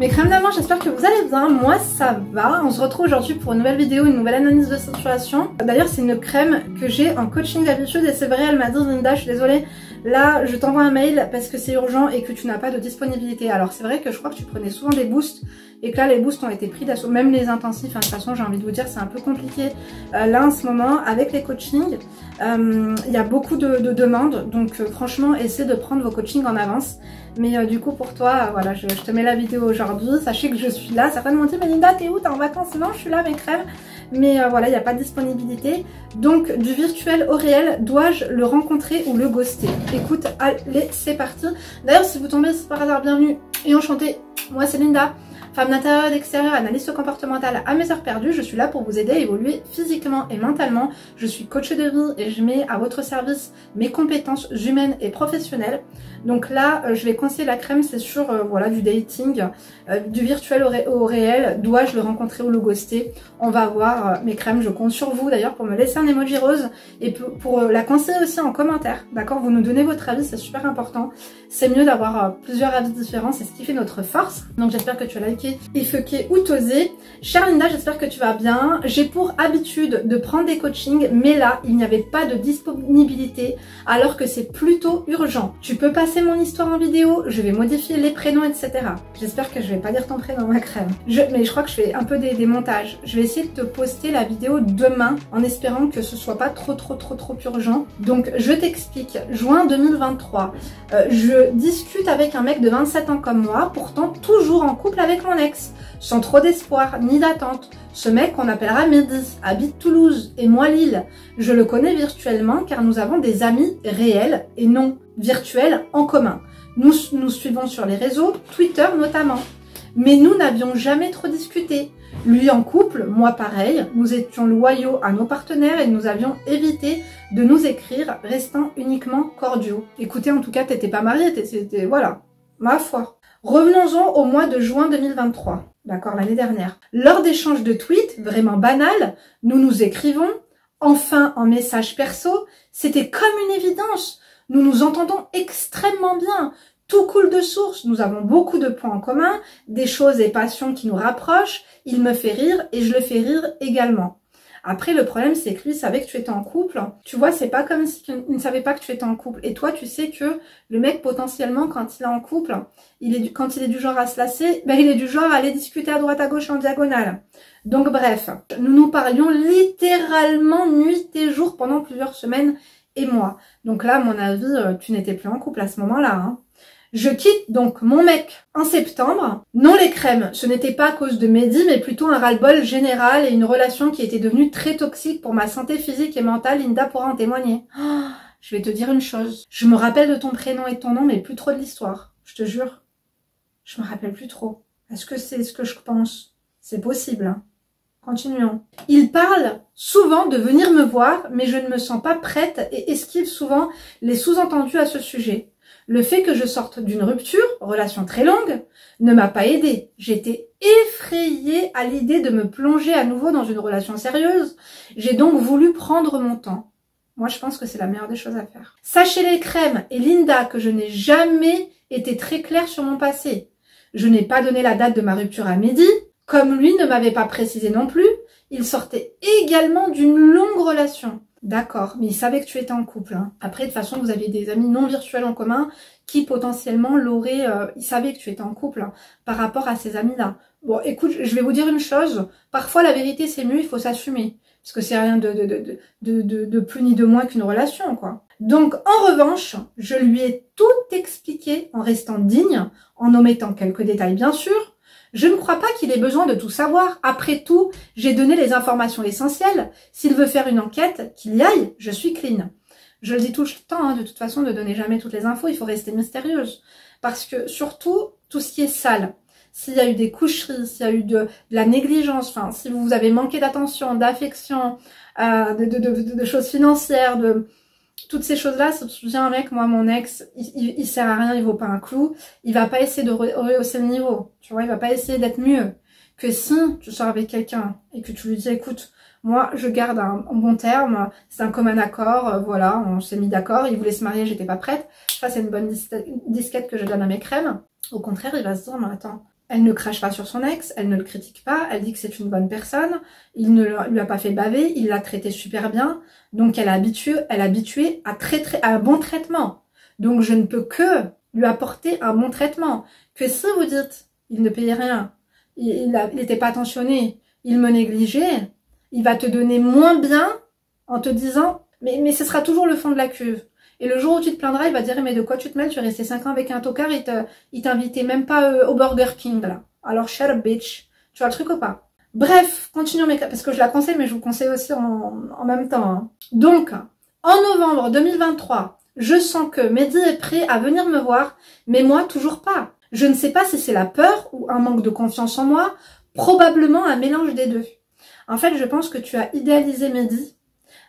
Mes crèmes d'amour, j'espère que vous allez bien, moi ça va. On se retrouve aujourd'hui pour une nouvelle vidéo, une nouvelle analyse de situation. D'ailleurs c'est une crème que j'ai en coaching d'habitude et c'est vrai, elle m'a dit Linda, je suis désolée, là je t'envoie un mail parce que c'est urgent et que tu n'as pas de disponibilité. Alors c'est vrai que je crois que tu prenais souvent des boosts et que là les boosts ont été pris d'assaut, même les intensifs, hein, de toute façon j'ai envie de vous dire c'est un peu compliqué là en ce moment avec les coachings. Il y a beaucoup de demandes, donc franchement essayez de prendre vos coachings en avance. Mais du coup pour toi, voilà, je te mets la vidéo aujourd'hui, sachez que je suis là. Certains m'ont dit mais Linda t'es où, t'es en vacances? Non, je suis là mes crèmes. Mais voilà, il n'y a pas de disponibilité. Donc du virtuel au réel, dois-je le rencontrer ou le ghoster? Écoute, allez c'est parti. D'ailleurs si vous tombez par hasard, bienvenue et enchantée, moi c'est Linda. Femme d'intérieur et d'extérieur, analyste comportementale à mes heures perdues, je suis là pour vous aider à évoluer physiquement et mentalement. Je suis coach de vie et je mets à votre service mes compétences humaines et professionnelles. Donc là, je vais conseiller la crème, c'est sur voilà, du dating, du virtuel au réel. Dois-je le rencontrer ou le ghoster? On va voir mes crèmes, je compte sur vous d'ailleurs pour me laisser un emoji rose et pour la conseiller aussi en commentaire. D'accord? Vous nous donnez votre avis, c'est super important. C'est mieux d'avoir plusieurs avis différents, c'est ce qui fait notre force. Donc j'espère que tu as liké, effuqué ou tosé. Chère Linda, j'espère que tu vas bien. J'ai pour habitude de prendre des coachings, mais là, il n'y avait pas de disponibilité alors que c'est plutôt urgent. Tu peux passer mon histoire en vidéo, je vais modifier les prénoms, etc. J'espère que je vais pas dire ton prénom, ma crème. Mais je crois que je fais un peu des montages. Je vais essayer de te poster la vidéo demain en espérant que ce soit pas trop urgent. Donc je t'explique. Juin 2023, je discute avec un mec de 27 ans comme moi, pourtant toujours en couple avec mon ex, sans trop d'espoir ni d'attente. Ce mec qu'on appellera Mehdi habite Toulouse et moi Lille. Je le connais virtuellement car nous avons des amis réels et non virtuels en commun. Nous suivons sur les réseaux, Twitter notamment. Mais nous n'avions jamais trop discuté. Lui en couple, moi pareil, nous étions loyaux à nos partenaires et nous avions évité de nous écrire, restant uniquement cordiaux. Écoutez, en tout cas, t'étais pas mariée, c'était voilà, ma foi. Revenons-en au mois de juin 2023, d'accord, l'année dernière. Lors d'échanges de tweets, vraiment banals, nous nous écrivons, enfin en message perso, c'était comme une évidence. Nous nous entendons extrêmement bien. Tout coule de source, nous avons beaucoup de points en commun, des choses et passions qui nous rapprochent, il me fait rire et je le fais rire également. Après, le problème, c'est que lui savait que tu étais en couple. Tu vois, c'est pas comme si il ne savait pas que tu étais en couple. Et toi, tu sais que le mec, potentiellement, quand il est en couple, quand il est du genre à se lasser, ben, il est du genre à aller discuter à droite à gauche en diagonale. Donc bref, nous nous parlions littéralement nuit et jour pendant plusieurs semaines et mois. Donc là, à mon avis, tu n'étais plus en couple à ce moment-là, hein. Je quitte donc mon mec en septembre. Non les crèmes, ce n'était pas à cause de Mehdi, mais plutôt un ras-le-bol général et une relation qui était devenue très toxique pour ma santé physique et mentale. Linda pourra en témoigner. Oh, je vais te dire une chose. Je me rappelle de ton prénom et de ton nom, mais plus trop de l'histoire. Je te jure. Je me rappelle plus trop. Est-ce que c'est ce que je pense? C'est possible, hein. Continuons. Il parle souvent de venir me voir, mais je ne me sens pas prête et esquive souvent les sous-entendus à ce sujet. Le fait que je sorte d'une rupture, relation très longue, ne m'a pas aidée. J'étais effrayée à l'idée de me plonger à nouveau dans une relation sérieuse. J'ai donc voulu prendre mon temps. Moi, je pense que c'est la meilleure des choses à faire. Sachez les crèmes et Linda que je n'ai jamais été très claire sur mon passé. Je n'ai pas donné la date de ma rupture à Mehdi, comme lui ne m'avait pas précisé non plus. Il sortait également d'une longue relation. D'accord, mais il savait que tu étais en couple, hein. Après, de toute façon, vous aviez des amis non virtuels en commun qui potentiellement l'auraient... ils savaient que tu étais en couple, hein, par rapport à ces amis-là. Bon, écoute, je vais vous dire une chose. Parfois, la vérité, c'est mieux, il faut s'assumer. Parce que c'est rien de plus ni de moins qu'une relation, quoi. Donc, en revanche, je lui ai tout expliqué en restant digne, en omettant quelques détails, bien sûr. Je ne crois pas qu'il ait besoin de tout savoir. Après tout, j'ai donné les informations essentielles. S'il veut faire une enquête, qu'il y aille, je suis clean. Je le dis tout le temps, hein, de toute façon, ne donnez jamais toutes les infos, il faut rester mystérieuse. Parce que surtout, tout ce qui est sale, s'il y a eu des coucheries, s'il y a eu de la négligence, enfin, si vous avez manqué d'attention, d'affection, de choses financières, toutes ces choses-là, si tu te souviens, un mec, moi, mon ex, il sert à rien, il vaut pas un clou, il va pas essayer de rehausser le niveau, tu vois, il va pas essayer d'être mieux. Que si tu sors avec quelqu'un et que tu lui dis, écoute, moi, je garde un bon terme, c'est un commun accord, voilà, on s'est mis d'accord, il voulait se marier, j'étais pas prête, ça c'est une bonne disquette que je donne à mes crèmes. Au contraire, il va se dire, mais attends, Elle ne crache pas sur son ex, elle ne le critique pas, elle dit que c'est une bonne personne, il ne lui a pas fait baver, il l'a traité super bien, donc elle a habitué à un bon traitement. Donc je ne peux que lui apporter un bon traitement. Que si vous dites, il ne payait rien, il n'était pas attentionné, il me négligeait, il va te donner moins bien en te disant, mais ce sera toujours le fond de la cuve. Et le jour où tu te plaindras, il va dire, mais de quoi tu te mêles, tu es resté 5 ans avec un tocard, il t'invitait même pas au Burger King, là. Alors shut up, bitch. Tu vois le truc ou pas? Bref, continuons parce que je la conseille, mais je vous conseille aussi en même temps. Hein. Donc, en novembre 2023, je sens que Mehdi est prêt à venir me voir, mais moi, toujours pas. Je ne sais pas si c'est la peur ou un manque de confiance en moi, probablement un mélange des deux. En fait, je pense que tu as idéalisé Mehdi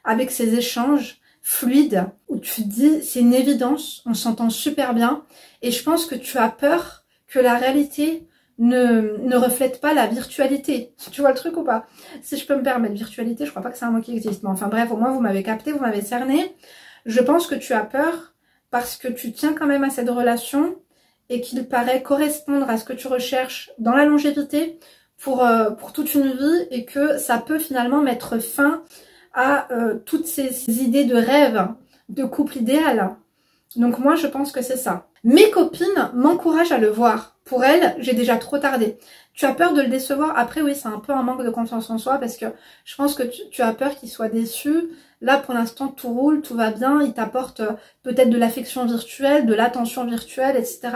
avec ses échanges fluides où tu te dis, c'est une évidence, on s'entend super bien, et je pense que tu as peur que la réalité ne reflète pas la virtualité. Tu vois le truc ou pas? Si je peux me permettre, virtualité, je crois pas que c'est un mot qui existe, mais enfin bref, au moins vous m'avez capté, vous m'avez cerné. Je pense que tu as peur parce que tu tiens quand même à cette relation et qu'il paraît correspondre à ce que tu recherches dans la longévité pour toute une vie et que ça peut finalement mettre fin à toutes ces idées de rêve, de couple idéal. Donc moi je pense que c'est ça. Mes copines m'encouragent à le voir. Pour elles, j'ai déjà trop tardé. Tu as peur de le décevoir. Après oui, c'est un peu un manque de confiance en soi parce que je pense que tu as peur qu'il soit déçu. Là pour l'instant tout roule, tout va bien. Il t'apporte peut-être de l'affection virtuelle, de l'attention virtuelle, etc.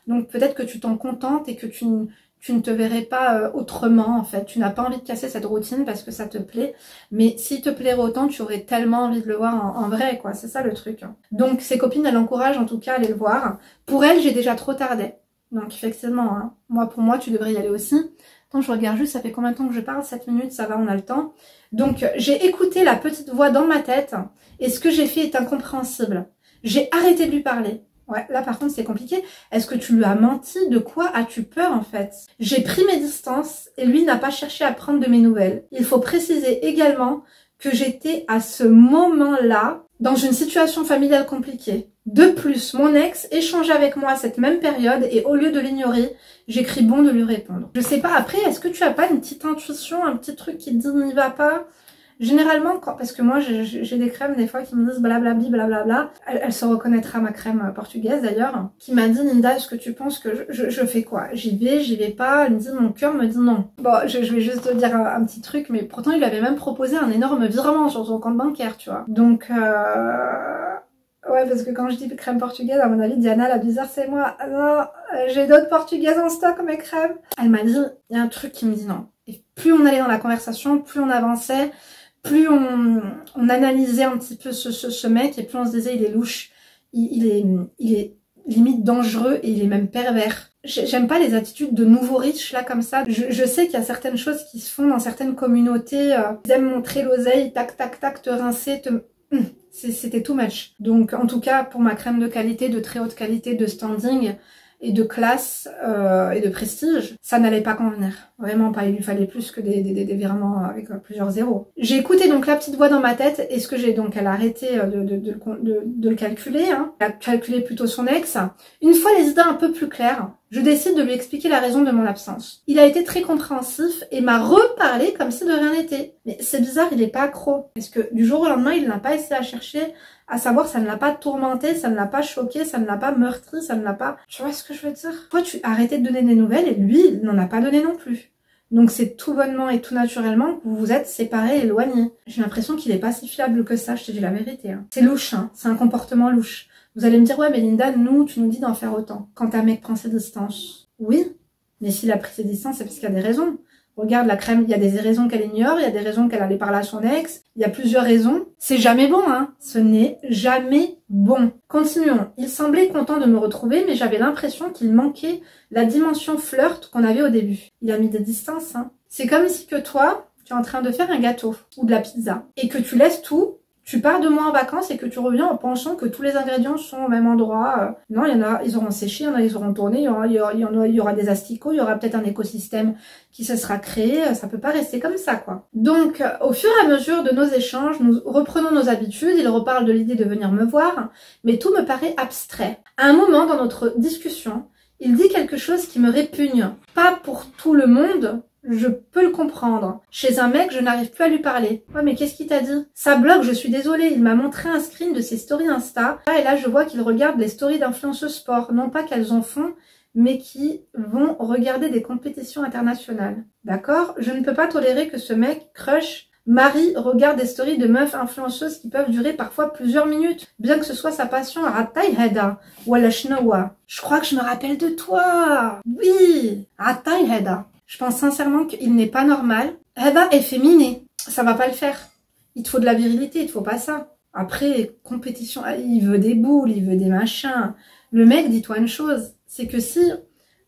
Donc peut-être que tu t'en contentes et que tu ne te verrais pas autrement en fait. Tu n'as pas envie de casser cette routine parce que ça te plaît. Mais s'il te plairait autant, tu aurais tellement envie de le voir en vrai quoi. C'est ça le truc. Donc ses copines, elles l'encouragent en tout cas à aller le voir. Pour elles, j'ai déjà trop tardé. Donc effectivement, hein, pour moi, tu devrais y aller aussi. Attends, je regarde juste, ça fait combien de temps que je parle? 7 minutes, ça va, on a le temps. Donc j'ai écouté la petite voix dans ma tête et ce que j'ai fait est incompréhensible. J'ai arrêté de lui parler. Ouais, là par contre c'est compliqué. Est-ce que tu lui as menti? De quoi as-tu peur en fait? J'ai pris mes distances et lui n'a pas cherché à prendre de mes nouvelles. Il faut préciser également que j'étais à ce moment-là dans une situation familiale compliquée. De plus, mon ex échangeait avec moi à cette même période et au lieu de l'ignorer, j'ai cru bon de lui répondre. Je sais pas, après, est-ce que tu as pas une petite intuition, un petit truc qui te dit n'y va pas? Généralement, parce que moi j'ai des crèmes des fois qui me disent blablabli blablabla, elle se reconnaîtra ma crème portugaise d'ailleurs, qui m'a dit Linda, est-ce que tu penses que je fais quoi? J'y vais pas, elle me dit mon cœur me dit non. Bon, je vais juste te dire un petit truc, mais pourtant il lui avait même proposé un énorme virement sur son compte bancaire, tu vois. Donc ouais, parce que quand je dis crème portugaise, à mon avis, Diana la bizarre c'est moi. Non, j'ai d'autres portugaises en stock mes crèmes. Elle m'a dit, il y a un truc qui me dit non. Et plus on allait dans la conversation, plus on avançait, plus on analysait un petit peu ce mec et plus on se disait il est louche, il est limite dangereux et il est même pervers. J'aime pas les attitudes de nouveaux riches là comme ça. Je sais qu'il y a certaines choses qui se font dans certaines communautés. Ils aiment montrer l'oseille, tac tac tac, te rincer, c'était too much. Donc en tout cas pour ma crème de qualité, de très haute qualité, de standing et de classe et de prestige, ça n'allait pas convenir. Vraiment pas, il lui fallait plus que des virements avec plusieurs zéros. J'ai écouté donc la petite voix dans ma tête et ce que j'ai donc, elle a arrêté de le calculer, hein. Elle a calculé plutôt son ex. Une fois les idées un peu plus claires, je décide de lui expliquer la raison de mon absence. Il a été très compréhensif et m'a reparlé comme si de rien n'était. Mais c'est bizarre, il est pas accro. Parce que du jour au lendemain, il n'a pas essayé à chercher, à savoir ça ne l'a pas tourmenté, ça ne l'a pas choqué, ça ne l'a pas meurtri, ça ne l'a pas... Tu vois ce que je veux dire? Toi, tu as arrêté de donner des nouvelles et lui, il n'en a pas donné non plus. Donc c'est tout bonnement et tout naturellement que vous vous êtes séparés, éloignés. J'ai l'impression qu'il est pas si fiable que ça, je te dis la vérité. Hein. C'est louche, hein. C'est un comportement louche. Vous allez me dire, ouais mais Linda, tu nous dis d'en faire autant. Quand ta mec prend ses distances. Oui, mais s'il a pris ses distances, c'est parce qu'il y a des raisons. Regarde la crème, il y a des raisons qu'elle ignore, il y a des raisons qu'elle allait parler à son ex, il y a plusieurs raisons. C'est jamais bon, hein. Ce n'est jamais bon. Continuons. Il semblait content de me retrouver, mais j'avais l'impression qu'il manquait la dimension flirt qu'on avait au début. Il a mis des distances, hein. C'est comme si que toi, tu es en train de faire un gâteau ou de la pizza et que tu laisses tout. Tu pars de moi en vacances et que tu reviens en pensant que tous les ingrédients sont au même endroit. Non, il y en a, ils auront séché, il y en a, ils auront tourné, il y aura des asticots, il y aura peut-être un écosystème qui se sera créé. Ça peut pas rester comme ça, quoi. Donc, au fur et à mesure de nos échanges, nous reprenons nos habitudes. Il reparle de l'idée de venir me voir, mais tout me paraît abstrait. À un moment dans notre discussion, Il dit quelque chose qui me répugne. Pas pour tout le monde, je peux le comprendre. Chez un mec, je n'arrive plus à lui parler. Ouais, mais qu'est-ce qu'il t'a dit? Ça bloque, je suis désolée. Il m'a montré un screen de ses stories Insta. Et là, je vois qu'il regarde les stories d'influenceuses sport. Non pas qu'elles en font, mais qui vont regarder des compétitions internationales. D'accord? Je ne peux pas tolérer que ce mec crush Marie regarde des stories de meufs influenceuses qui peuvent durer parfois plusieurs minutes, bien que ce soit sa passion. Atay Heda ou la Shnawa. Je crois que je me rappelle de toi. Oui, Atay Heda. Je pense sincèrement qu'il n'est pas normal. Heda est féminé. Ça va pas le faire. Il te faut de la virilité, il te faut pas ça. Après, compétition, il veut des boules, il veut des machins. Le mec, dis-toi une chose, c'est que si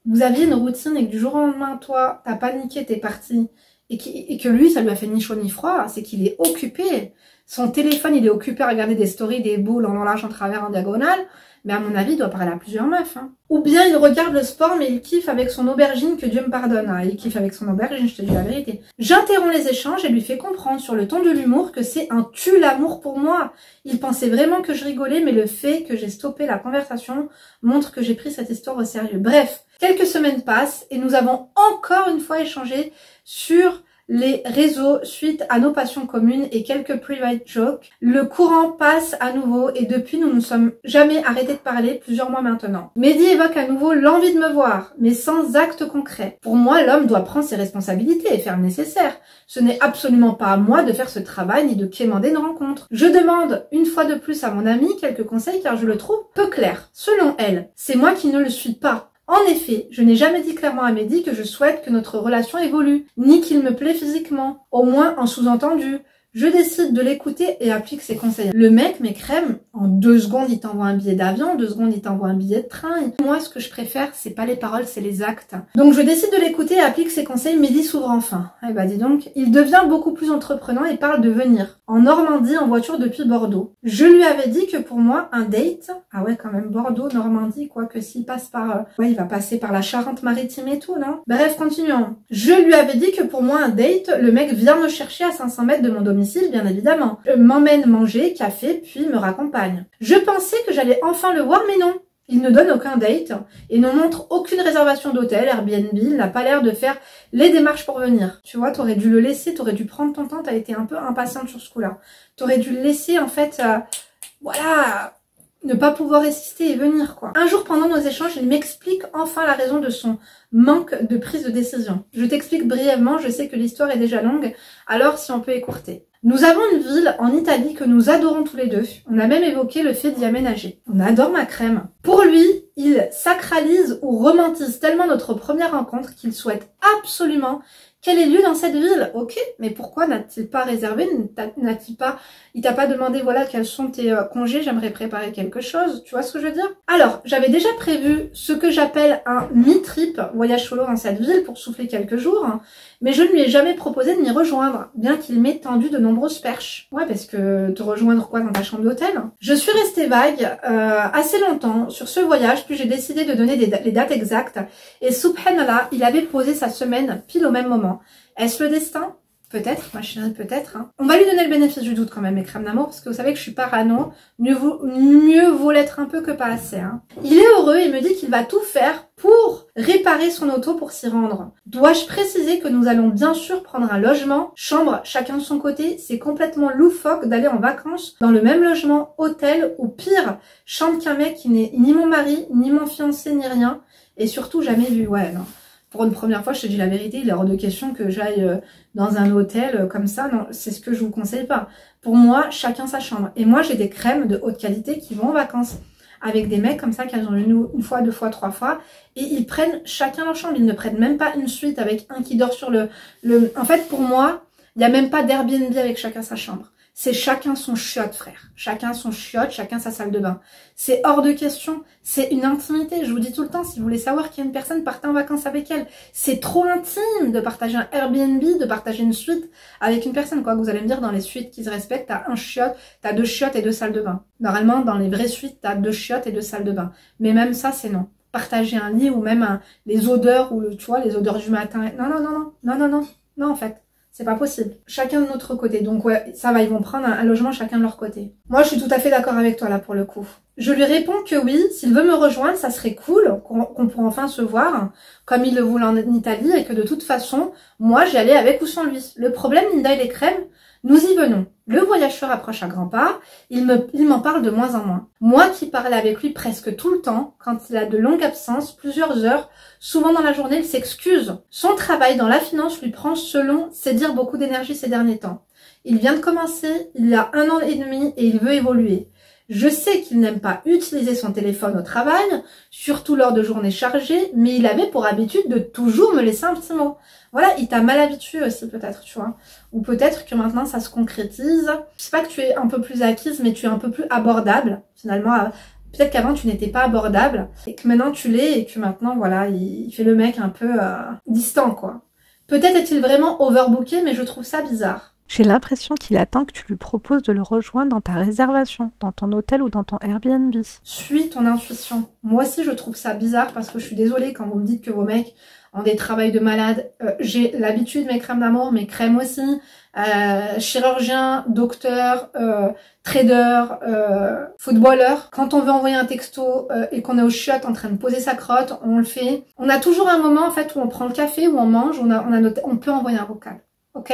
vous aviez une routine et que du jour au lendemain, toi, t'as paniqué, t'es parti, et que lui, ça lui a fait ni chaud ni froid, c'est qu'il est occupé. Son téléphone, il est occupé à regarder des stories, des boules en large, en travers, en diagonale. Mais à mon avis, il doit parler à plusieurs meufs. Hein. Ou bien il regarde le sport, mais il kiffe avec son aubergine, que Dieu me pardonne. Hein. Il kiffe avec son aubergine, je te dis la vérité. J'interromps les échanges et lui fais comprendre sur le ton de l'humour que c'est un tue-l'amour pour moi. Il pensait vraiment que je rigolais, mais le fait que j'ai stoppé la conversation montre que j'ai pris cette histoire au sérieux. Bref, quelques semaines passent et nous avons encore une fois échangé sur les réseaux suite à nos passions communes et quelques private jokes. Le courant passe à nouveau et depuis nous ne sommes jamais arrêtés de parler plusieurs mois maintenant. Mehdi évoque à nouveau l'envie de me voir, mais sans acte concret. Pour moi, l'homme doit prendre ses responsabilités et faire le nécessaire. Ce n'est absolument pas à moi de faire ce travail ni de quémander une rencontre. Je demande une fois de plus à mon amie quelques conseils car je le trouve peu clair. Selon elle, c'est moi qui ne le suis pas. En effet, je n'ai jamais dit clairement à Mehdi que je souhaite que notre relation évolue, ni qu'il me plaît physiquement, au moins en sous-entendu. Je décide de l'écouter et applique ses conseils. Le mec m'écrème, en 2 secondes il t'envoie un billet d'avion, en 2 secondes il t'envoie un billet de train. Et moi ce que je préfère c'est pas les paroles, c'est les actes. Donc je décide de l'écouter et applique ses conseils, Mehdi s'ouvre enfin. Eh bah dis donc, il devient beaucoup plus entreprenant et parle de venir en Normandie en voiture depuis Bordeaux. Je lui avais dit que pour moi un date, ah ouais quand même Bordeaux, Normandie, quoi que s'il passe par... ouais il va passer par la Charente-Maritime et tout, non? Bref, continuons. Je lui avais dit que pour moi un date, le mec vient me chercher à 500 mètres de mon domicile, bien évidemment. M'emmène manger, café, puis me raccompagne. Je pensais que j'allais enfin le voir, mais non. Il ne donne aucun date et ne montre aucune réservation d'hôtel, Airbnb, il n'a pas l'air de faire les démarches pour venir. Tu vois, t'aurais dû le laisser, t'aurais dû prendre ton temps, t'as été un peu impatiente sur ce coup-là. T'aurais dû le laisser, en fait, voilà, ne pas pouvoir résister et venir, quoi. Un jour, pendant nos échanges, il m'explique enfin la raison de son manque de prise de décision. Je t'explique brièvement, je sais que l'histoire est déjà longue, alors si on peut écourter. Nous avons une ville en Italie que nous adorons tous les deux. On a même évoqué le fait d'y aménager. On adore ma crème. Pour lui, il sacralise ou romantise tellement notre première rencontre qu'il souhaite absolument qu'elle ait lieu dans cette ville. Ok, mais pourquoi n'a-t-il pas réservé? Il t'a pas demandé, voilà, quels sont tes congés, j'aimerais préparer quelque chose. Tu vois ce que je veux dire? Alors, j'avais déjà prévu ce que j'appelle un mi-trip, voyage solo dans cette ville pour souffler quelques jours, hein, mais je ne lui ai jamais proposé de m'y rejoindre, bien qu'il m'ait tendu de nombreuses perches. Ouais, parce que te rejoindre quoi dans ta chambre d'hôtel? Je suis restée vague assez longtemps sur ce voyage, puis j'ai décidé de donner les dates exactes, et subhanallah, il avait posé sa semaine pile au même moment. Est-ce le destin? Peut-être, ma chérie, peut-être. Hein. On va lui donner le bénéfice du doute quand même, mes crèmes d'amour, parce que vous savez que je suis parano. Mieux vaut l'être un peu que pas assez. Hein. Il est heureux et me dit qu'il va tout faire pour réparer son auto pour s'y rendre. Dois-je préciser que nous allons bien sûr prendre un logement, chambre, chacun de son côté. C'est complètement loufoque d'aller en vacances dans le même logement, hôtel, ou pire, chambre qu'un mec qui n'est ni mon mari, ni mon fiancé, ni rien. Et surtout jamais vu, ouais, non. Pour une première fois, je te dis la vérité, il est hors de question que j'aille dans un hôtel comme ça. Non, c'est ce que je vous conseille pas. Pour moi, chacun sa chambre. Et moi, j'ai des crèmes de haute qualité qui vont en vacances avec des mecs comme ça qu'elles ont une fois, 2 fois, 3 fois. Et ils prennent chacun leur chambre. Ils ne prennent même pas une suite avec un qui dort sur le... En fait, pour moi, il n'y a même pas d'Airbnb avec chacun sa chambre. C'est chacun son chiotte, frère. Chacun son chiotte, chacun sa salle de bain. C'est hors de question. C'est une intimité. Je vous dis tout le temps, si vous voulez savoir qu'il y a une personne, partez en vacances avec elle. C'est trop intime de partager un Airbnb, de partager une suite avec une personne. Quoi, vous allez me dire, dans les suites qui se respectent, t'as un chiotte, t'as 2 chiottes et 2 salles de bain. Normalement, dans les vraies suites, t'as 2 chiottes et 2 salles de bain. Mais même ça, c'est non. Partager un lit ou même les odeurs, ou tu vois, les odeurs du matin. Non, non, non, non, non, non, non, non, en fait. C'est pas possible. Chacun de notre côté. Donc ouais, ça va, ils vont prendre un logement chacun de leur côté. Moi, je suis tout à fait d'accord avec toi là pour le coup. Je lui réponds que oui, s'il veut me rejoindre, ça serait cool, qu'on pourra enfin se voir, comme il le voulait en Italie, et que de toute façon, moi, j'y allais avec ou sans lui. Le problème, Linda et les crèmes, nous y venons. Le voyage se rapproche à grands pas, il m'en parle de moins en moins. Moi qui parlais avec lui presque tout le temps, quand il a de longues absences, plusieurs heures, souvent dans la journée, il s'excuse. Son travail dans la finance lui prend, selon ses dires, beaucoup d'énergie ces derniers temps. Il vient de commencer, il a 1 an et demi et il veut évoluer. Je sais qu'il n'aime pas utiliser son téléphone au travail, surtout lors de journées chargées, mais il avait pour habitude de toujours me laisser un petit mot. Voilà, il t'a mal habitué aussi peut-être, tu vois. Ou peut-être que maintenant ça se concrétise. Je sais pas que tu es un peu plus acquise, mais tu es un peu plus abordable, finalement. Peut-être qu'avant tu n'étais pas abordable, et que maintenant tu l'es, et que maintenant, voilà, il fait le mec un peu distant, quoi. Peut-être est-il vraiment overbooké, mais je trouve ça bizarre. J'ai l'impression qu'il attend que tu lui proposes de le rejoindre dans ta réservation, dans ton hôtel ou dans ton Airbnb. Suis ton intuition. Moi aussi, je trouve ça bizarre parce que je suis désolée quand vous me dites que vos mecs ont des travails de malade. J'ai l'habitude, mes crèmes d'amour, mes crèmes aussi. Chirurgien, docteur, trader, footballeur. Quand on veut envoyer un texto et qu'on est au chiottes en train de poser sa crotte, on le fait. On a toujours un moment en fait où on prend le café, où on mange, on peut envoyer un vocal. Ok,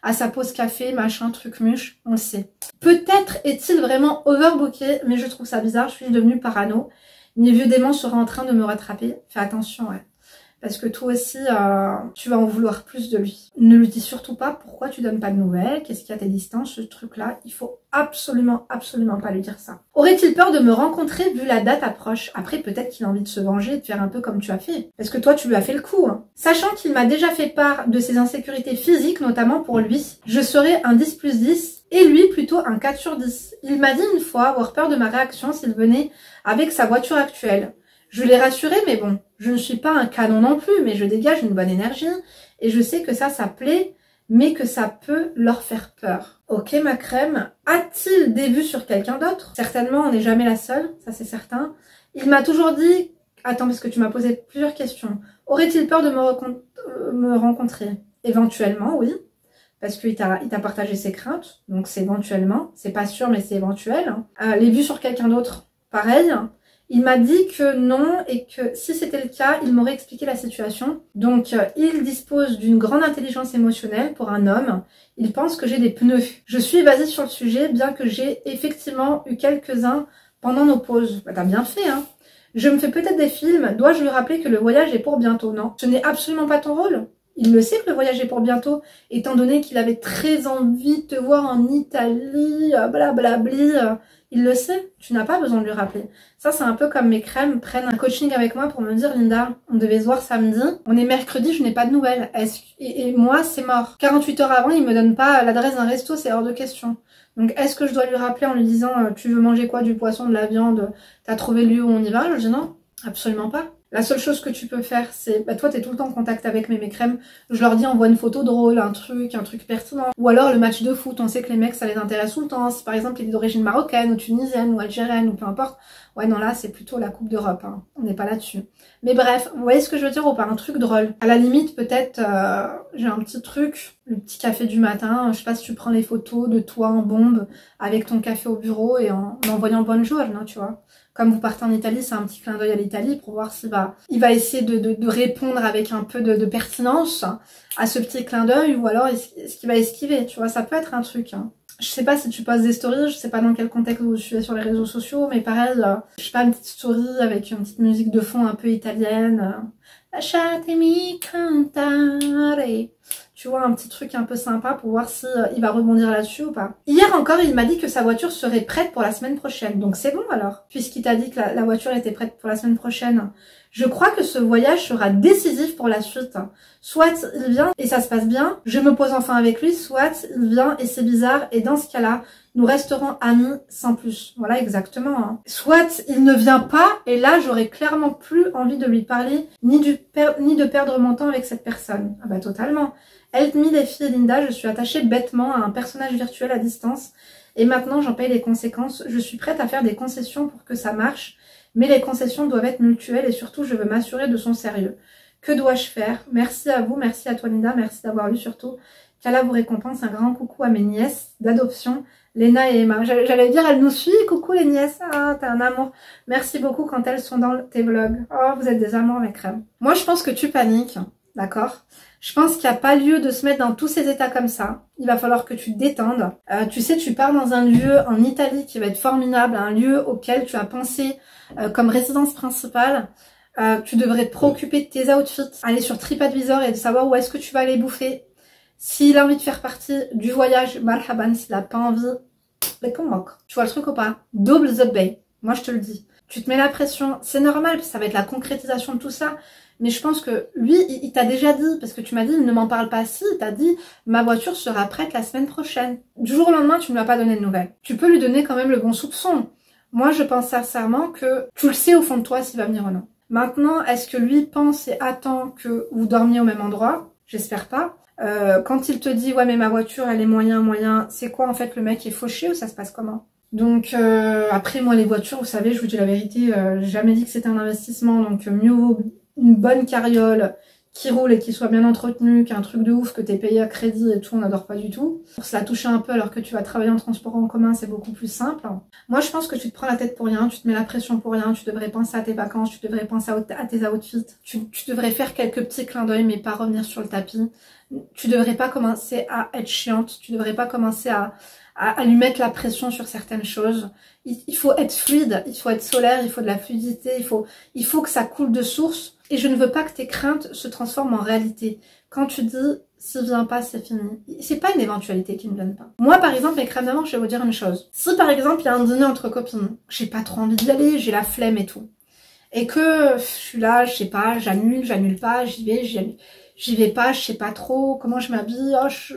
à sa pause café, machin, truc muche, on le sait. Peut-être est-il vraiment overbooké, mais je trouve ça bizarre, je suis devenue parano. Mes vieux démons seraient en train de me rattraper. Fais attention, ouais. Parce que toi aussi, tu vas en vouloir plus de lui. Ne lui dis surtout pas pourquoi tu donnes pas de nouvelles, qu'est-ce qu'il y a à tes distances, ce truc-là. Il faut absolument, absolument pas lui dire ça. Aurait-il peur de me rencontrer vu la date approche? Après, peut-être qu'il a envie de se venger et de faire un peu comme tu as fait. Parce que toi, tu lui as fait le coup. Hein. Sachant qu'il m'a déjà fait part de ses insécurités physiques, notamment pour lui, je serais un 10+10 et lui plutôt un 4/10. Il m'a dit une fois avoir peur de ma réaction s'il venait avec sa voiture actuelle. Je l'ai rassuré, mais bon, je ne suis pas un canon non plus, mais je dégage une bonne énergie et je sais que ça plaît, mais que ça peut leur faire peur. Ok, ma crème, a-t-il des vues sur quelqu'un d'autre? Certainement, on n'est jamais la seule, ça c'est certain. Il m'a toujours dit... Attends, parce que tu m'as posé plusieurs questions. Aurait-il peur de me rencontrer? Éventuellement, oui. Parce qu'il t'a partagé ses craintes, donc c'est éventuellement. C'est pas sûr, mais c'est éventuel. Les vues sur quelqu'un d'autre, pareil. Il m'a dit que non et que si c'était le cas, il m'aurait expliqué la situation. Donc, il dispose d'une grande intelligence émotionnelle pour un homme. Il pense que j'ai des pneus. Je suis basée sur le sujet, bien que j'ai effectivement eu quelques-uns pendant nos pauses. Bah, t'as bien fait, hein. Je me fais peut-être des films. Dois-je lui rappeler que le voyage est pour bientôt? Non, ce n'est absolument pas ton rôle. Il le sait que le voyage est pour bientôt, étant donné qu'il avait très envie de te voir en Italie, blablabli. Il le sait, tu n'as pas besoin de lui rappeler. Ça, c'est un peu comme mes crèmes prennent un coaching avec moi pour me dire, Linda, on devait se voir samedi, on est mercredi, je n'ai pas de nouvelles. Et moi, c'est mort. 48 heures avant, il me donne pas l'adresse d'un resto, c'est hors de question. Donc, est-ce que je dois lui rappeler en lui disant, tu veux manger quoi, du poisson, de la viande, t'as trouvé le lieu où on y va? Je dis non, absolument pas. La seule chose que tu peux faire, c'est... Bah, toi, t'es tout le temps en contact avec mes crèmes. Je leur dis, envoie une photo drôle, un truc pertinent. Ou alors, le match de foot. On sait que les mecs, ça les intéresse tout le temps. Si, par exemple, il est d'origine marocaine, ou tunisienne, ou algérienne, ou peu importe. Ouais, non, là, c'est plutôt la Coupe d'Europe. Hein. On n'est pas là-dessus. Mais bref, vous voyez ce que je veux dire ou pas? Un truc drôle. À la limite, peut-être, j'ai un petit truc. Le petit café du matin. Je sais pas si tu prends les photos de toi en bombe, avec ton café au bureau, et en envoyant bonjour, non, tu vois. Comme vous partez en Italie, c'est un petit clin d'œil à l'Italie pour voir s'il il va essayer de répondre avec un peu de pertinence à ce petit clin d'œil, ou alors est-ce qu'il va esquiver, tu vois, ça peut être un truc. Hein. Je sais pas si tu postes des stories, je sais pas dans quel contexte vous suivez sur les réseaux sociaux, mais pareil, je sais pas, une petite story avec une petite musique de fond un peu italienne. Lasciatemi cantare. Tu vois, un petit truc un peu sympa pour voir si il va rebondir là-dessus ou pas. Hier encore, il m'a dit que sa voiture serait prête pour la semaine prochaine. Donc c'est bon alors, puisqu'il t'a dit que la voiture était prête pour la semaine prochaine. Je crois que ce voyage sera décisif pour la suite. Soit il vient et ça se passe bien, je me pose enfin avec lui, soit il vient et c'est bizarre, et dans ce cas-là, nous resterons amis sans plus. Voilà, exactement. Hein. Soit il ne vient pas, et là, j'aurais clairement plus envie de lui parler, ni de perdre mon temps avec cette personne. Ah bah totalement. Help me les filles, Linda, je suis attachée bêtement à un personnage virtuel à distance, et maintenant j'en paye les conséquences. Je suis prête à faire des concessions pour que ça marche, mais les concessions doivent être mutuelles, et surtout je veux m'assurer de son sérieux. Que dois-je faire? Merci à vous, merci à toi Linda, merci d'avoir lu surtout. qu'Allah vous récompense. Un grand coucou à mes nièces d'adoption, Léna et Emma. J'allais dire, elles nous suivent. Coucou les nièces. Ah, t'es un amour. Merci beaucoup quand elles sont dans tes vlogs. Oh, vous êtes des amours, mes crèmes. Moi, je pense que tu paniques. D'accord? Je pense qu'il n'y a pas lieu de se mettre dans tous ces états comme ça. Il va falloir que tu te détendes. Tu sais, tu pars dans un lieu en Italie qui va être formidable, un lieu auquel tu as pensé comme résidence principale. Tu devrais te préoccuper de tes outfits, aller sur TripAdvisor et de savoir où est-ce que tu vas aller bouffer. S'il a envie de faire partie du voyage, marhaban. S'il n'a pas envie, ben comment? Tu vois le truc ou pas? Double the bay. Moi, je te le dis. Tu te mets la pression. C'est normal, ça va être la concrétisation de tout ça. Mais je pense que lui, il t'a déjà dit, parce que tu m'as dit, il ne m'en parle pas si, il t'a dit, ma voiture sera prête la semaine prochaine. Du jour au lendemain, tu ne lui as pas donné de nouvelles. Tu peux lui donner quand même le bon soupçon. Moi, je pense sincèrement que tu le sais au fond de toi s'il va venir ou non. Maintenant, est-ce que lui pense et attend que vous dormiez au même endroit? J'espère pas. Quand il te dit, ouais, mais ma voiture, elle est moyen, c'est quoi en fait, le mec est fauché ou ça se passe comment? Donc après, moi, les voitures, vous savez, je vous dis la vérité, j'ai jamais dit que c'était un investissement, donc mieux vaut une bonne carriole qui roule et qui soit bien entretenue qu'un truc de ouf que t'es payé à crédit et tout, on n'adore pas du tout. Pour se la toucher un peu alors que tu vas travailler en transport en commun, c'est beaucoup plus simple. Moi, je pense que tu te prends la tête pour rien, tu te mets la pression pour rien, tu devrais penser à tes vacances, tu devrais penser à tes outfits, tu devrais faire quelques petits clins d'œil mais pas revenir sur le tapis. Tu devrais pas commencer à être chiante, tu devrais pas commencer à lui mettre la pression sur certaines choses. Il faut être fluide, il faut être solaire, il faut de la fluidité, il faut que ça coule de source. Et je ne veux pas que tes craintes se transforment en réalité. Quand tu dis, s'il vient pas, c'est fini. C'est pas une éventualité qu'il ne vienne pas. Moi, par exemple, mes crèmes d'amour, je vais vous dire une chose. Si, par exemple, il y a un dîner entre copines, j'ai pas trop envie d'y aller, j'ai la flemme et tout. Et que je suis là, je sais pas, j'annule pas, j'y vais pas, je sais pas trop comment je m'habille, oh, je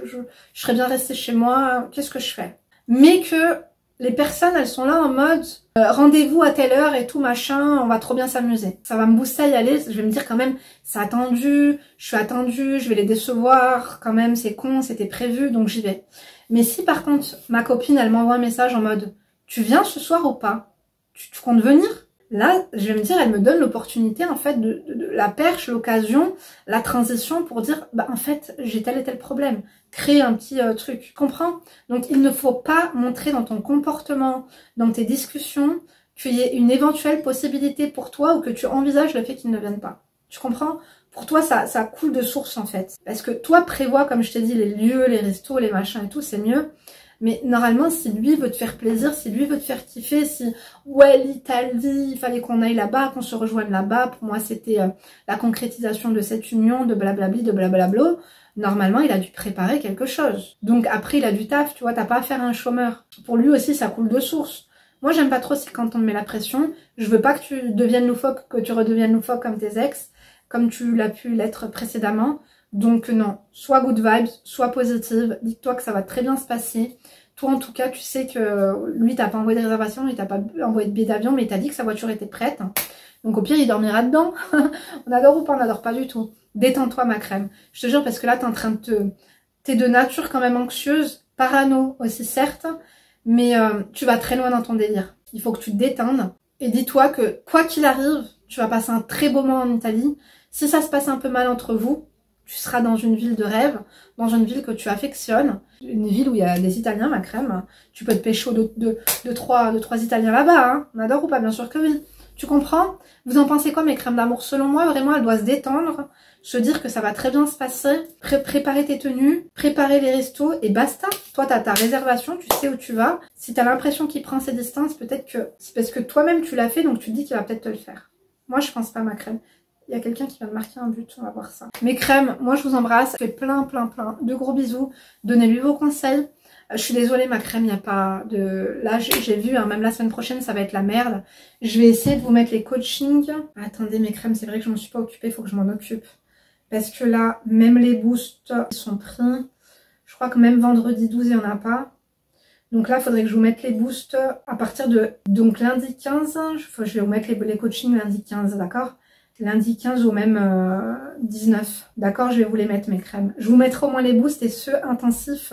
serais bien restée chez moi, qu'est-ce que je fais? Mais que les personnes, elles sont là en mode rendez-vous à telle heure et tout machin, on va trop bien s'amuser. Ça va me booster à y aller, je vais me dire quand même, c'est attendu, je suis attendue, je vais les décevoir, quand même c'est con, c'était prévu, donc j'y vais. Mais si par contre, ma copine, elle m'envoie un message en mode, tu viens ce soir ou pas? Tu comptes venir? Là, je vais me dire, elle me donne l'opportunité, en fait, de la perche, l'occasion, la transition pour dire, bah, en fait, j'ai tel et tel problème. Créer un petit truc. Tu comprends? Donc, il ne faut pas montrer dans ton comportement, dans tes discussions, qu'il y ait une éventuelle possibilité pour toi ou que tu envisages le fait qu'il ne vienne pas. Tu comprends? Pour toi, ça coule de source, en fait. Parce que toi, prévois, comme je t'ai dit, les lieux, les restos, les machins et tout, c'est mieux. Mais normalement, si lui veut te faire plaisir, si lui veut te faire kiffer, si ouais, l'Italie, il fallait qu'on aille là-bas, qu'on se rejoigne là-bas, pour moi c'était la concrétisation de cette union, de blablabli, de blablablo, normalement il a dû préparer quelque chose. Donc après il a du taf, tu vois, t'as pas à faire un chômeur. Pour lui aussi ça coule de source. Moi j'aime pas trop si quand on me met la pression, je veux pas que tu deviennes loufoque, que tu redeviennes loufoque comme tes ex, comme tu l'as pu l'être précédemment. Donc non, soit good vibes, soit positive, dis-toi que ça va très bien se passer. Toi en tout cas, tu sais que lui t'as pas envoyé de réservation, il t'a pas envoyé de billet d'avion, mais il t'a dit que sa voiture était prête. Donc au pire, il dormira dedans. On adore ou pas, on adore pas du tout. Détends-toi ma crème. Je te jure parce que là t'es en train de t'es de nature quand même anxieuse, parano aussi certes, mais tu vas très loin dans ton délire. Il faut que tu te détendes et dis-toi que quoi qu'il arrive, tu vas passer un très beau moment en Italie. Si ça se passe un peu mal entre vous, tu seras dans une ville de rêve, dans une ville que tu affectionnes, une ville où il y a des Italiens, ma crème. Tu peux te pécho de trois Italiens là-bas, hein. On adore ou pas? Bien sûr que oui. Tu comprends? Vous en pensez quoi mes crèmes d'amour? Selon moi, vraiment, elle doit se détendre, se dire que ça va très bien se passer, préparer tes tenues, préparer les restos et basta. Toi, t'as ta réservation, tu sais où tu vas. Si t'as l'impression qu'il prend ses distances, peut-être que c'est parce que toi-même tu l'as fait, donc tu te dis qu'il va peut-être te le faire. Moi, je pense pas ma crème. Il y a quelqu'un qui vient de marquer un but, on va voir ça. Mes crèmes, moi je vous embrasse. Je fais plein de gros bisous. Donnez-lui vos conseils. Je suis désolée ma crème, il n'y a pas de... Là j'ai vu, hein, même la semaine prochaine ça va être la merde. Je vais essayer de vous mettre les coachings. Attendez mes crèmes, c'est vrai que je ne m'en suis pas occupée, il faut que je m'en occupe. Parce que là, même les boosts ils sont pris. Je crois que même vendredi 12 il n'y en a pas. Donc là, il faudrait que je vous mette les boosts à partir de... Donc lundi 15, je vais vous mettre les coachings lundi 15, d'accord? Lundi 15 ou même 19. D'accord, je vais vous les mettre mes crèmes. Je vous mettrai au moins les boosts et ceux intensifs.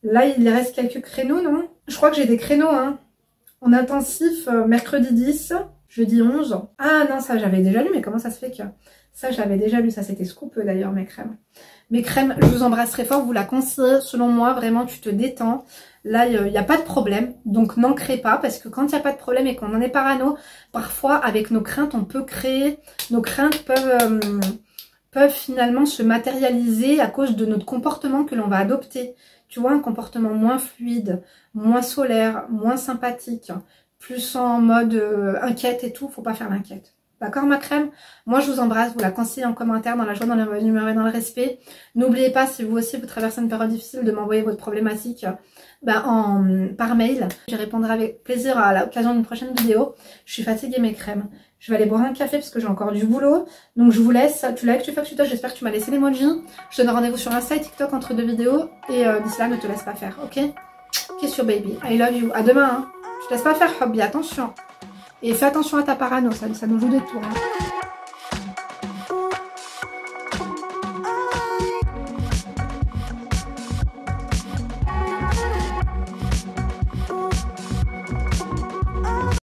Là, il reste quelques créneaux, non? Je crois que j'ai des créneaux, hein. En intensif, mercredi 10. jeudi 11. Ah non, ça j'avais déjà lu, mais comment ça se fait que... Ça, je l'avais déjà lu, ça c'était Scoop d'ailleurs, mes crèmes. Mes crèmes, je vous embrasse très fort, vous la conseillez, selon moi, vraiment, tu te détends. Là, il n'y a pas de problème, donc n'en crée pas, parce que quand il n'y a pas de problème et qu'on en est parano, parfois, avec nos craintes, on peut créer... Nos craintes peuvent finalement se matérialiser à cause de notre comportement que l'on va adopter. Tu vois, un comportement moins fluide, moins solaire, moins sympathique, plus en mode inquiète et tout, faut pas faire l'inquiète. D'accord ma crème? Moi je vous embrasse, vous la conseillez en commentaire, dans la joie, dans la bonne humeur et dans le respect. N'oubliez pas, si vous aussi vous traversez une période difficile, de m'envoyer votre problématique par mail. Je répondrai avec plaisir à l'occasion d'une prochaine vidéo. Je suis fatiguée mes crèmes. Je vais aller boire un café parce que j'ai encore du boulot. Donc je vous laisse, tu likes, tu fais que tu touches, j'espère que tu m'as laissé l'emoji. Je te donne rendez-vous sur Insta et TikTok entre 2 vidéos. Et d'ici là, ne te laisse pas faire, ok? Kiss your baby, I love you. À demain, hein. Je te laisse pas faire, hobby, attention. Et fais attention à ta parano, ça nous joue des tours. Hein.